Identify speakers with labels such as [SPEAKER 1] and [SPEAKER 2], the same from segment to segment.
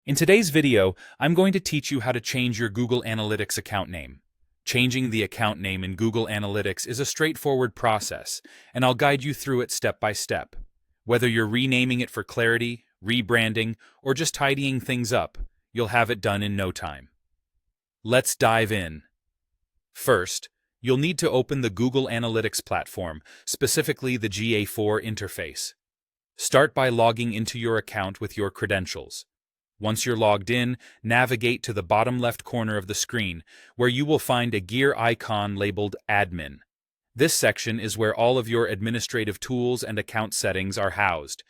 [SPEAKER 1] In today's video, I'm going to teach you how to change your Google Analytics account name. Changing the account name in Google Analytics is a straightforward process, and I'll guide you through it step by step. Whether you're renaming it for clarity, rebranding, or just tidying things up, you'll have it done in no time. Let's dive in. First, you'll need to open the Google Analytics platform, specifically the GA4 interface. Start by logging into your account with your credentials. Once you're logged in, navigate to the bottom left corner of the screen, where you will find a gear icon labeled Admin. This section is where all of your administrative tools and account settings are housed.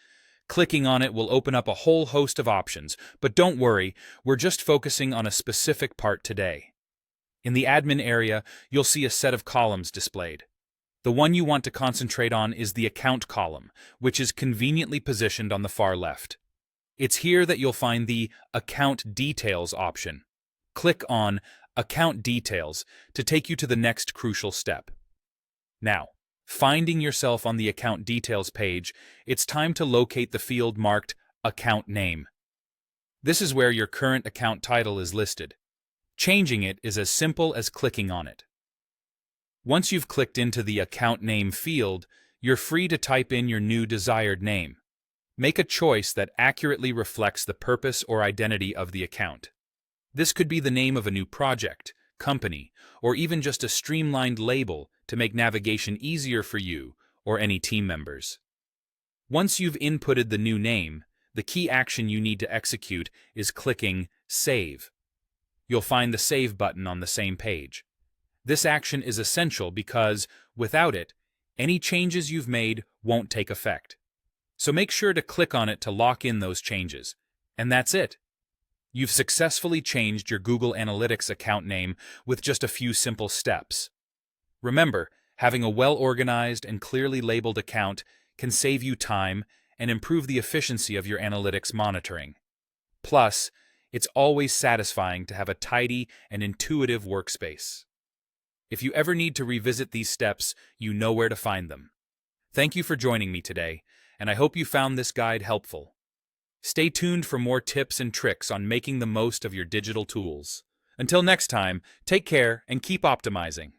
[SPEAKER 1] Clicking on it will open up a whole host of options, but don't worry, we're just focusing on a specific part today. In the Admin area, you'll see a set of columns displayed. The one you want to concentrate on is the Account column, which is conveniently positioned on the far left. It's here that you'll find the Account Details option. Click on Account Details to take you to the next crucial step. Now, finding yourself on the Account Details page, it's time to locate the field marked Account Name. This is where your current account title is listed. Changing it is as simple as clicking on it. Once you've clicked into the Account Name field, you're free to type in your new desired name. Make a choice that accurately reflects the purpose or identity of the account. This could be the name of a new project, company, or even just a streamlined label to make navigation easier for you or any team members. Once you've inputted the new name, the key action you need to execute is clicking Save. You'll find the Save button on the same page. This action is essential because, without it, any changes you've made won't take effect. So make sure to click on it to lock in those changes. And that's it. You've successfully changed your Google Analytics account name with just a few simple steps. Remember, having a well-organized and clearly labeled account can save you time and improve the efficiency of your analytics monitoring. Plus, it's always satisfying to have a tidy and intuitive workspace. If you ever need to revisit these steps, you know where to find them. Thank you for joining me today, and I hope you found this guide helpful. Stay tuned for more tips and tricks on making the most of your digital tools. Until next time, take care and keep optimizing.